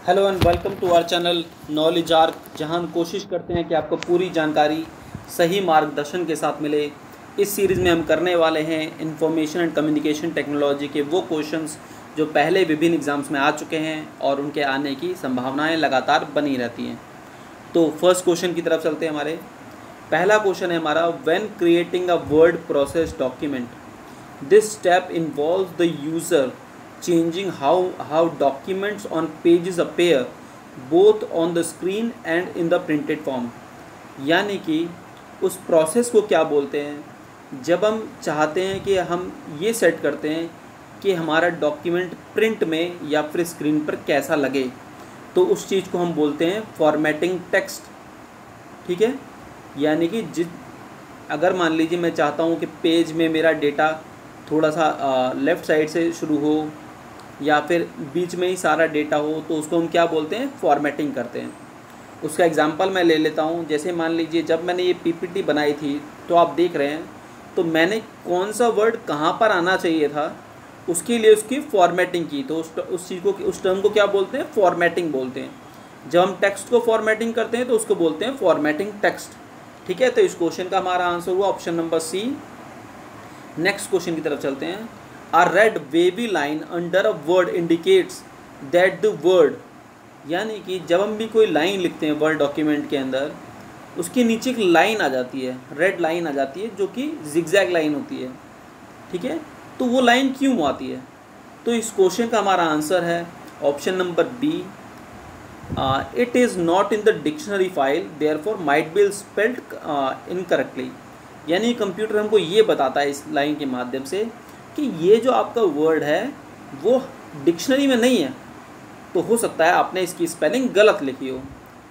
Hello and welcome to our channel Knowledge Arc, जहां हम कोशिश करते हैं कि आपको पूरी जानकारी सही मार्गदर्शन के साथ मिले। इस सीरीज़ में हम करने वाले हैं इंफॉर्मेशन एंड कम्युनिकेशन टेक्नोलॉजी के वो क्वेश्चंस जो पहले विभिन्न एग्जाम्स में आ चुके हैं और उनके आने की संभावनाएं लगातार बनी रहती हैं। तो फर्स्ट क्वेश्चन की तरफ चलते हैं। हमारे पहला क्वेश्चन है हमारा, when creating a word process document, this step involves the user changing how documents on pages appear both on the screen and in the printed form। यानी कि उस प्रोसेस को क्या बोलते हैं जब हम चाहते हैं कि हम ये सेट करते हैं कि हमारा डॉक्यूमेंट प्रिंट में या फिर स्क्रीन पर कैसा लगे, तो उस चीज़ को हम बोलते हैं फॉर्मेटिंग टेक्स्ट। ठीक है, यानी कि अगर मान लीजिए मैं चाहता हूँ कि पेज में मेरा डेटा थोड़ा सा लेफ़्ट साइड से शुरू हो या फिर बीच में ही सारा डेटा हो, तो उसको हम क्या बोलते हैं, फॉर्मेटिंग करते हैं। उसका एग्जांपल मैं ले लेता हूँ। जैसे मान लीजिए जब मैंने ये पीपीटी बनाई थी, तो आप देख रहे हैं, तो मैंने कौन सा वर्ड कहाँ पर आना चाहिए था उसके लिए उसकी फॉर्मेटिंग की। तो उस चीज़ को, उस टर्म को क्या बोलते हैं, फॉर्मेटिंग बोलते हैं। जब हम टेक्स्ट को फॉर्मेटिंग करते हैं तो उसको बोलते हैं फॉर्मेटिंग टेक्स्ट। ठीक है, तो इस क्वेश्चन का हमारा आंसर हुआ option number C. Next question की तरफ चलते हैं। A red wavy line under a word indicates that the word, यानी कि जब हम भी कोई लाइन लिखते हैं वर्ड डॉक्यूमेंट के अंदर, उसके नीचे एक लाइन आ जाती है, रेड लाइन आ जाती है, जो कि जिगजैग लाइन होती है। ठीक है, तो वो लाइन क्यों आती है? तो इस क्वेश्चन का हमारा आंसर है option number B. It is not in the dictionary file therefore might be spelled incorrectly. यानी कंप्यूटर हमको ये बताता है इस लाइन के माध्यम से कि ये जो आपका वर्ड है वो डिक्शनरी में नहीं है, तो हो सकता है आपने इसकी स्पेलिंग गलत लिखी हो।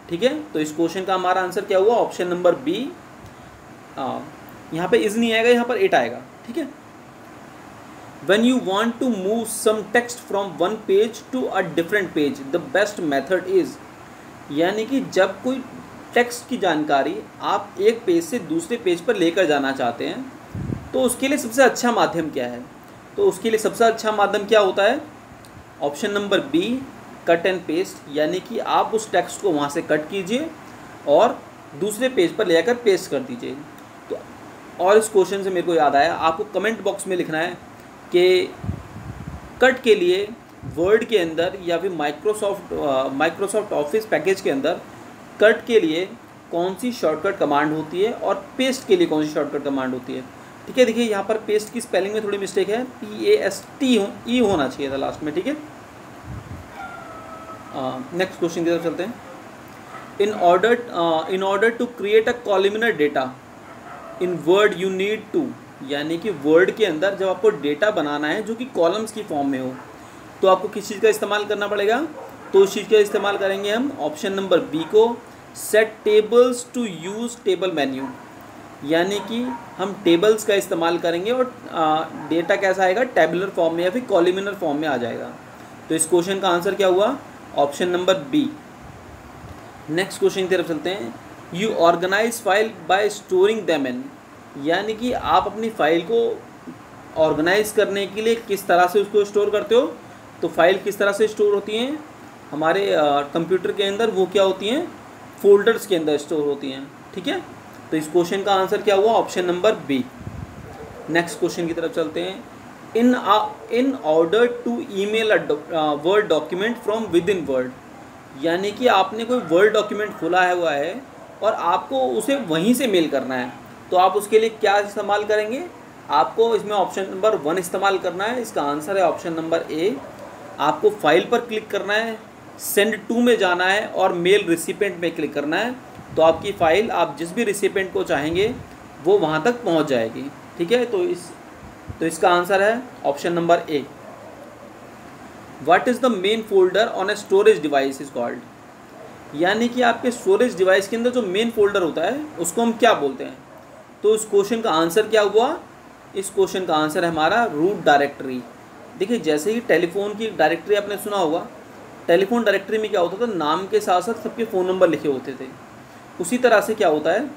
ठीक है, तो इस क्वेश्चन का हमारा आंसर क्या हुआ, ऑप्शन नंबर बी। यहाँ पे इज़ नहीं आएगा, यहाँ पर इट आएगा। ठीक है, when you want to move some text from one page to a different page the best method is, यानी कि जब कोई टेक्स्ट की जानकारी आप एक पेज से दूसरे पेज पर लेकर जाना चाहते हैं, तो उसके लिए सबसे अच्छा माध्यम क्या है? तो उसके लिए सबसे अच्छा माध्यम क्या होता है, option number B, cut and paste. यानी कि आप उस टेक्स्ट को वहाँ से कट कीजिए और दूसरे पेज पर ले जाकर पेस्ट कर दीजिए। तो और इस क्वेश्चन से मेरे को याद आया, आपको कमेंट बॉक्स में लिखना है कि कट के लिए वर्ड के अंदर या फिर माइक्रोसॉफ्ट ऑफिस पैकेज के अंदर कट के लिए कौन सी शॉर्टकट कमांड होती है और पेस्ट के लिए कौन सी शॉर्टकट कमांड होती है। ठीक है, देखिए यहाँ पर पेस्ट की स्पेलिंग में थोड़ी मिस्टेक है, PAST होना चाहिए था लास्ट में। ठीक है, नेक्स्ट क्वेश्चन की तरफ चलते हैं। In order to create a columnar data in Word you need to, यानी कि वर्ड के अंदर जब आपको डेटा बनाना है जो कि कॉलम्स की फॉर्म में हो, तो आपको किस चीज़ का इस्तेमाल करना पड़ेगा? तो उस चीज़ का इस्तेमाल करेंगे हम ऑप्शन नंबर बी को, set tables two use table menu. यानी कि हम टेबल्स का इस्तेमाल करेंगे और डेटा कैसा आएगा, टेबुलर फॉर्म में या फिर कॉलमनर फॉर्म में आ जाएगा। तो इस क्वेश्चन का आंसर क्या हुआ, option number B. Next question की तरफ चलते हैं। You organise file by storing them in, यानी कि आप अपनी फाइल को ऑर्गेनाइज करने के लिए किस तरह से उसको स्टोर करते हो। तो फाइल किस तरह से स्टोर होती हैं हमारे कंप्यूटर के अंदर, वो क्या होती हैं, फोल्डर्स के अंदर स्टोर होती हैं। ठीक है, तो इस क्वेश्चन का आंसर क्या हुआ, option number B. Next question की तरफ चलते हैं। In order to email a Word document from within Word, यानी कि आपने कोई वर्ड डॉक्यूमेंट खोला हुआ है और आपको उसे वहीं से मेल करना है, तो आप उसके लिए क्या इस्तेमाल करेंगे? आपको इसमें ऑप्शन नंबर 1 इस्तेमाल करना है। इसका आंसर है ऑप्शन नंबर ए। आपको फाइल पर क्लिक करना है, सेंड टू में जाना है और मेल रिसिपेंट में क्लिक करना है, तो आपकी फ़ाइल आप जिस भी रिसिपेंट को चाहेंगे वो वहाँ तक पहुँच जाएगी। ठीक है, तो इसका आंसर है option number A. What is the main folder on a storage device is called, यानी कि आपके स्टोरेज डिवाइस के अंदर जो मेन फोल्डर होता है उसको हम क्या बोलते हैं? तो इस क्वेश्चन का आंसर क्या हुआ, इस क्वेश्चन का आंसर है हमारा रूट डायरेक्टरी। देखिए, जैसे ही टेलीफोन की डायरेक्टरी आपने सुना होगा, टेलीफोन डायरेक्टरी में क्या होता था, नाम के साथ साथ सबके फ़ोन नंबर लिखे होते थे। उसी तरह से क्या होता है,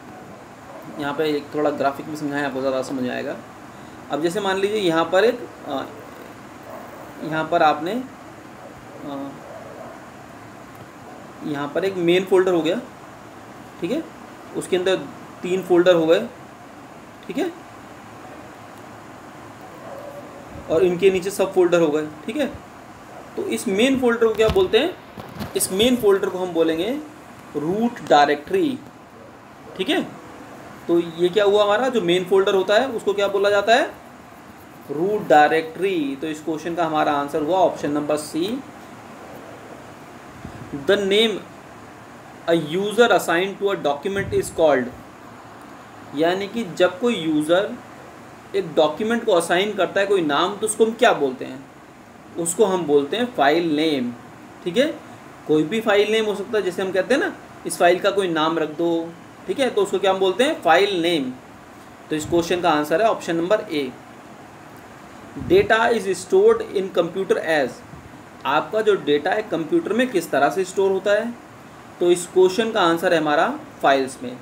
यहाँ पे एक थोड़ा ग्राफिक में समझाया आपको ज़्यादा समझ आएगा। अब जैसे मान लीजिए यहाँ पर आपने यहाँ पर एक मेन फोल्डर हो गया, ठीक है, उसके अंदर 3 फोल्डर हो गए, ठीक है, और इनके नीचे सब फोल्डर हो गए, ठीक है। तो इस मेन फोल्डर को क्या बोलते हैं? इस मेन फोल्डर को हम बोलेंगे रूट डायरेक्टरी, ठीक है। तो ये क्या हुआ, हमारा जो मेन फोल्डर होता है उसको क्या बोला जाता है? Root directory. तो इस क्वेश्चन का हमारा आंसर हुआ option number C. The name a user assign to a document is called, यानी कि जब कोई यूज़र एक डॉक्यूमेंट को असाइन करता है कोई नाम, तो उसको हम क्या बोलते हैं? उसको हम बोलते हैं फाइल नेम, ठीक है। कोई भी फाइल नेम हो सकता है, जैसे हम कहते हैं ना इस फाइल का कोई नाम रख दो, ठीक है, तो उसको क्या हम बोलते हैं? File name. तो इस क्वेश्चन का आंसर है option number A. Data is stored in computer as, आपका जो डेटा है कंप्यूटर में किस तरह से स्टोर होता है? तो इस क्वेश्चन का आंसर है हमारा फाइल्स में।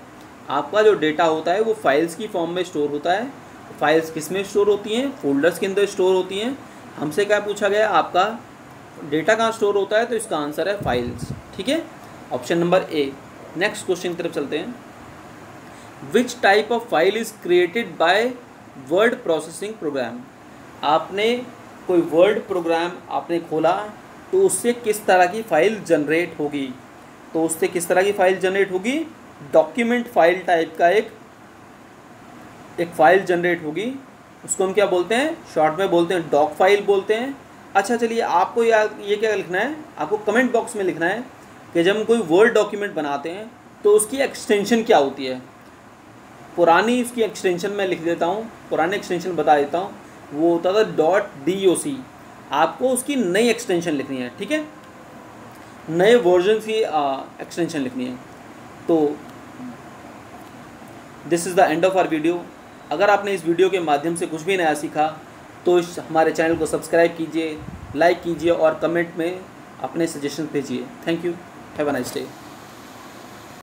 आपका जो डेटा होता है वो फाइल्स की फॉर्म में स्टोर होता है। फाइल्स किस में स्टोर होती हैं? फोल्डर्स के अंदर स्टोर होती हैं। हमसे क्या पूछा गया, आपका डेटा कहाँ स्टोर होता है? तो इसका आंसर है फाइल्स, ठीक है, ऑप्शन नंबर ए। नेक्स्ट क्वेश्चन की तरफ चलते हैं। Which type of file is created by word processing program, आपने कोई वर्ड प्रोग्राम आपने खोला तो उससे किस तरह की फ़ाइल जनरेट होगी? तो उससे किस तरह की फ़ाइल जनरेट होगी? डॉक्यूमेंट फाइल टाइप का एक फ़ाइल जनरेट होगी। उसको हम क्या बोलते हैं? शॉर्ट में बोलते हैं डॉक फाइल बोलते हैं। अच्छा चलिए, आपको ये क्या लिखना है? आपको कमेंट बॉक्स में लिखना है कि जब हम कोई वर्ड डॉक्यूमेंट बनाते हैं तो उसकी एक्सटेंशन क्या होती है। पुरानी इसकी एक्सटेंशन मैं लिख देता हूँ, पुराने एक्सटेंशन बता देता हूँ, वो होता था .doc। आपको उसकी नई एक्सटेंशन लिखनी है, ठीक है, नए वर्जन की एक्सटेंशन लिखनी है। तो this is the end of our video. अगर आपने इस वीडियो के माध्यम से कुछ भी नया सीखा तो इस हमारे चैनल को सब्सक्राइब कीजिए, लाइक कीजिए और कमेंट में अपने सजेशन भेजिए। Thank you, have a nice day.